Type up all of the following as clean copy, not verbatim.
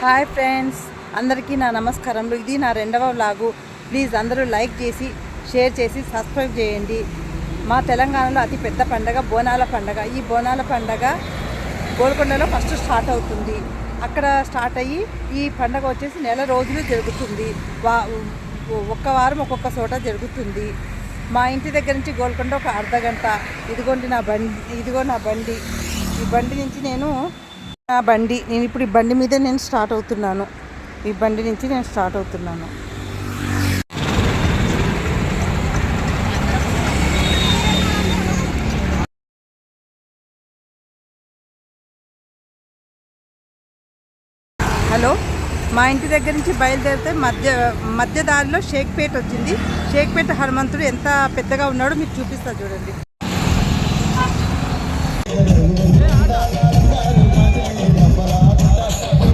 Hi friends, అందరికీ నా నమస్కారములు. ఇది నా రెండవ వ్లాగు. ప్లీజ్ అందరూ లైక్ చేసి షేర్ చేసి సబ్స్క్రైబ్ చేయండి. మా తెలంగాణలో అతి పెద్ద పండగ బోనాల పండగ. ఈ బోనాల పండగ గోల్కొండలో ఫస్ట్ స్టార్ట్ అవుతుంది. అక్కడ స్టార్ట్ అయ్యి ఈ పండగ వచ్చేసి నెల రోజులు జరుగుతుంది. ఒక్క వారం ఒక్కొక్క చోట జరుగుతుంది. మా ఇంటి దగ్గర నుంచి గోల్కొండ ఒక అర్ధగంట. ఇదిగో నా బండి. ఈ బండి నుంచి నేను ఇప్పుడు ఈ బండి మీదే నేను స్టార్ట్ అవుతున్నాను. హలో, మా ఇంటి దగ్గర నుంచి బయలుదేరితే మధ్య దారిలో షేక్పేట వచ్చింది. షేక్పేట హనుమంతుడు ఎంత పెద్దగా ఉన్నాడో మీకు చూపిస్తా చూడండి.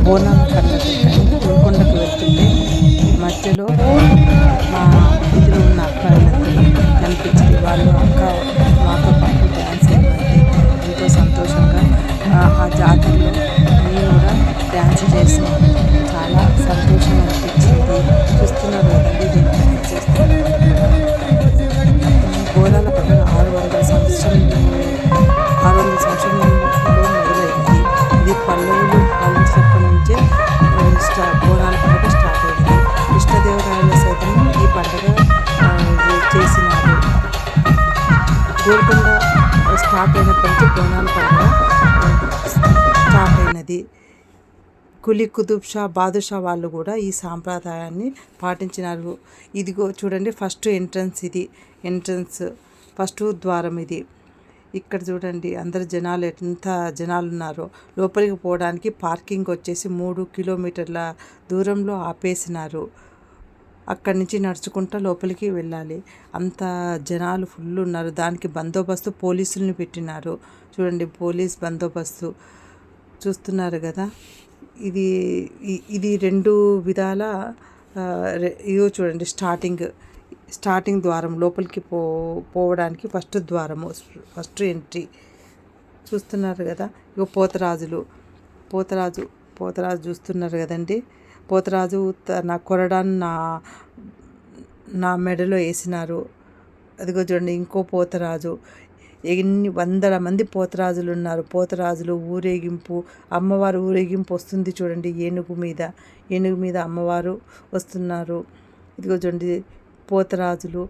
బోనాల పండుగ గోల్కొండకు వెళ్తుంటే మధ్యలో మా ఇంటిలో ఉన్న అబ్బాయిలందరూ కనిపించింది. వాళ్ళు అక్క మాతో పాటు డ్యాన్స్ వేయమంటే ఎంతో సంతోషంగా ఆ జాతరలో నేను కూడా డ్యాన్స్ చేసి చాలా సంతోషం అనిపించింది. చూస్తున్నారు కదండి, దీన్ని చేస్తున్నారు. బోనాల పండుగ 600 సంవత్సరంలో మొదలైంది. ఇది పల్లవులు పాలించినప్పటి నుంచే బోనాల పండుగ స్టార్ట్ అయింది. కృష్ణదేవరాయల సైతం ఈ పండుగ చేసినారు. గోల్కొండ స్టార్ట్ అయినప్పటి నుంచి బోనాల పండుగ స్టార్ట్ అయినది. కులీ కుతుబ్ షా, బాదుషా వాళ్ళు కూడా ఈ సాంప్రదాయాన్ని పాటించినారు. ఇదిగో చూడండి, ఫస్ట్ ఫస్ట్ ద్వారం ఇది. ఇక్కడ చూడండి అందరు జనాలు ఎంత జనాలు ఉన్నారో. లోపలికి పోవడానికి పార్కింగ్ వచ్చేసి 3 కిలోమీటర్ల దూరంలో ఆపేసినారు. అక్కడి నుంచి నడుచుకుంటూ లోపలికి వెళ్ళాలి. అంత జనాలు ఫుల్ ఉన్నారు. దానికి బందోబస్తు పోలీసులను పెట్టినారు. చూడండి, పోలీస్ బందోబస్తు చూస్తున్నారు కదా. ఇది 2 విధాల. ఇదో చూడండి, స్టార్టింగ్ ద్వారం. లోపలికి పోవడానికి ఫస్ట్ ఎంట్రీ చూస్తున్నారు కదా. ఇక పోతరాజు చూస్తున్నారు కదండి. పోతరాజు నా కొరడాన్ని నా మెడలో వేసినారు. అదిగో చూడండి, ఇంకో పోతరాజు. ఎన్ని వందల మంది పోతరాజులు ఉన్నారు. పోతరాజులు ఊరేగింపు, అమ్మవారు ఊరేగింపు వస్తుంది చూడండి. ఏనుగు మీద అమ్మవారు వస్తున్నారు. ఇదిగో చూడండి పోతరాజులు.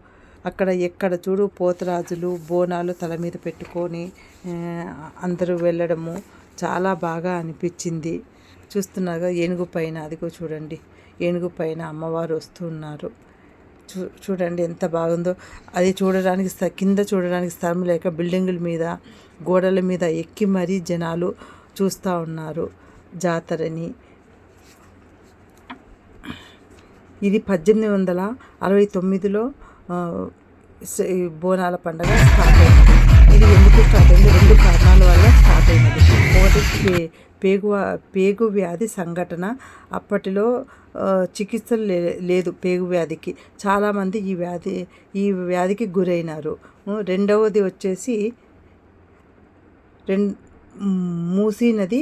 అక్కడ ఎక్కడ చూడు పోతరాజులు బోనాలు తల మీద పెట్టుకొని అందరూ వెళ్ళడము చాలా బాగా అనిపించింది. చూస్తున్నారుగా ఏనుగు పైన. అదిగో చూడండి, ఏనుగు పైన అమ్మవారు వస్తున్నారు. చూడండి ఎంత బాగుందో. అది కింద చూడడానికి స్థలం లేక బిల్డింగుల మీద, గోడల మీద ఎక్కి మరీ జనాలు చూస్తూ ఉన్నారు జాతరని. ఇది 1869లో బోనాల పండుగ స్టార్ట్ అయింది. ఇది ఎందుకు స్టార్ట్ అయింది? 2 కారణాల వల్ల స్టార్ట్ అయినది. ఒకటి పేగు వ్యాధి సంఘటన. అప్పటిలో చికిత్సలు లేదు పేగు వ్యాధికి. చాలామంది ఈ వ్యాధికి గురైనారు. రెండవది వచ్చేసి మూసీ నది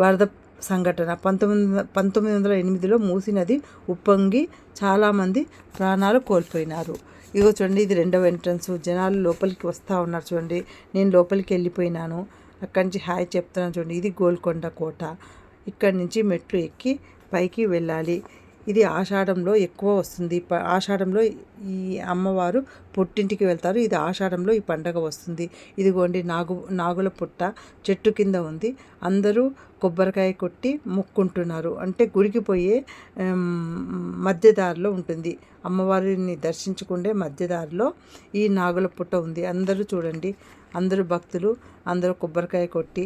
వరద సంఘటన. 1908లో మూసీ నది ఉప్పొంగి చాలామంది ప్రాణాలు కోల్పోయినారు. ఇగో చూడండి, ఇది 2వ ఎంట్రన్స్. జనాలు లోపలికి వస్తూ ఉన్నారు చూడండి. నేను లోపలికి వెళ్ళిపోయినాను. అక్కడి నుంచి హాయ్ చెప్తున్నాను చూడండి. ఇది గోల్కొండ కోట. ఇక్కడి నుంచి మెట్లు ఎక్కి పైకి వెళ్ళాలి. ఇది ఆషాఢంలో ఎక్కువ వస్తుంది. ఆషాఢంలో ఈ అమ్మవారు పుట్టింటికి వెళ్తారు. ఇది ఆషాఢంలో ఈ పండగ వస్తుంది. ఇదిగోండి నాగుల పుట్ట చెట్టు కింద ఉంది. అందరూ కొబ్బరికాయ కొట్టి మొక్కుంటున్నారు. అంటే గుడికి పోయే మధ్యదారిలో ఉంటుంది. అమ్మవారిని దర్శించుకుంటే మధ్యదారిలో ఈ నాగుల పుట్ట ఉంది. అందరూ చూడండి, అందరూ భక్తులు అందరూ కొబ్బరికాయ కొట్టి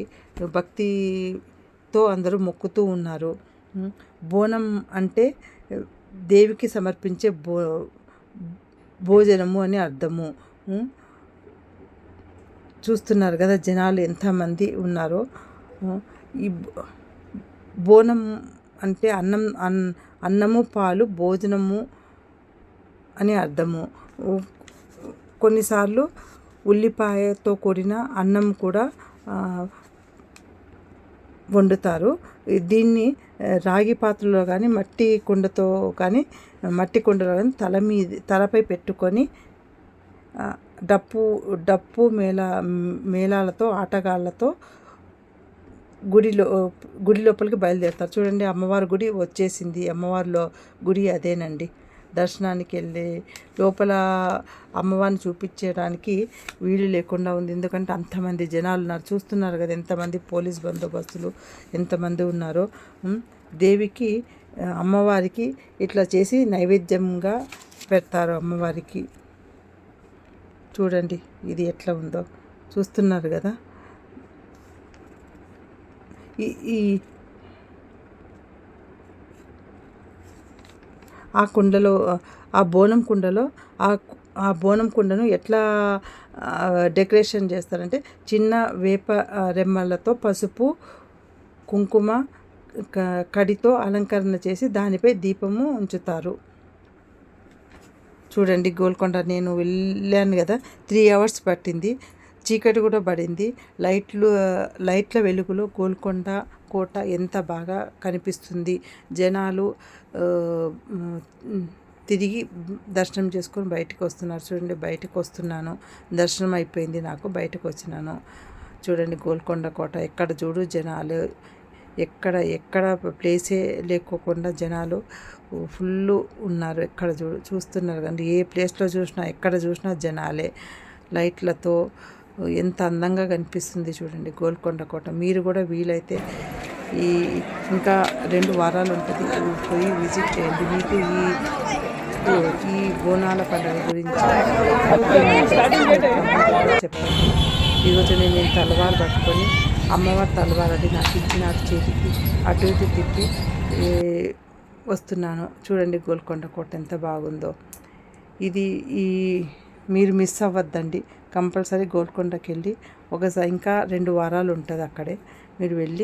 భక్తితో అందరూ మొక్కుతూ ఉన్నారు. బోనం అంటే దేవికి సమర్పించే భోజనము అని అర్థము. చూస్తున్నారు కదా జనాలు ఎంతమంది ఉన్నారో. ఈ బోనం అంటే అన్నము పాలు భోజనము అని అర్థము. కొన్నిసార్లు ఉల్లిపాయతో కూడిన అన్నం కూడా వండుతారు. దీన్ని రాగి పాత్రలో కానీ మట్టి కుండతో కానీ మట్టి కుండలో కానీ తలపై పెట్టుకొని డప్పు మేళాలతో ఆటగాళ్ళతో గుడి లోపలికి బయలుదేరుతారు. చూడండి, అమ్మవారి గుడి వచ్చేసింది. అమ్మవారిలో గుడి అదేనండి. దర్శనానికి వెళ్ళి లోపల అమ్మవారిని చూపించడానికి వీలు లేకుండా ఉంది. ఎందుకంటే అంతమంది జనాలు ఉన్నారు. చూస్తున్నారు కదా ఎంతమంది పోలీస్ బందోబస్తులు ఎంతమంది ఉన్నారో. దేవికి అమ్మవారికి ఇట్లా చేసి నైవేద్యంగా పెడతారు అమ్మవారికి. చూడండి ఇది ఎట్లా ఉందో చూస్తున్నారు కదా. ఈ ఆ కుండలో ఆ బోనం కుండను ఎట్లా డెకరేషన్ చేస్తారంటే చిన్న వేప రెమ్మలతో పసుపు కుంకుమ కడితో అలంకరణ చేసి దానిపై దీపము ఉంచుతారు. చూడండి, గోల్కొండ నేను వెళ్ళాను కదా, 3 hours పట్టింది. చీకటి కూడా పడింది. లైట్ల వెలుగులో గోల్కొండ కోట ఎంత బాగా కనిపిస్తుంది. జనాలు తిరిగి దర్శనం చేసుకొని బయటకు వస్తున్నారు. చూడండి, బయటకు వస్తున్నాను. దర్శనం అయిపోయింది నాకు, బయటకు వచ్చినాను. చూడండి గోల్కొండ కోట ఎక్కడ చూడు జనాలు, ఎక్కడ ప్లేసే లేకోకుండా జనాలు ఫుల్ ఉన్నారు. ఎక్కడ చూస్తున్నారు కానీ ఏ ప్లేస్లో చూసినా ఎక్కడ చూసినా జనాలే. లైట్లతో ఎంత అందంగా కనిపిస్తుంది చూడండి గోల్కొండ కోట. మీరు కూడా వీలైతే ఇంకా 2 వారాలు ఉంటుంది, పోయి విజిట్ చేయండి. మీకు ఈ బోనాల పండుగ గురించి చెప్పండి. ఈరోజు నేను తలవారు పట్టుకొని అమ్మవారి తలవారు అది నాకు ఇచ్చి నాకు చేతికి అటు ఇటు తిప్పి వస్తున్నాను. చూడండి గోల్కొండ కోట ఎంత బాగుందో. మీరు మిస్ అవ్వద్దండి. కంపల్సరీ గోల్కొండకి వెళ్ళి ఇంకా 2 వారాలు ఉంటుంది అక్కడే. మీరు వెళ్ళి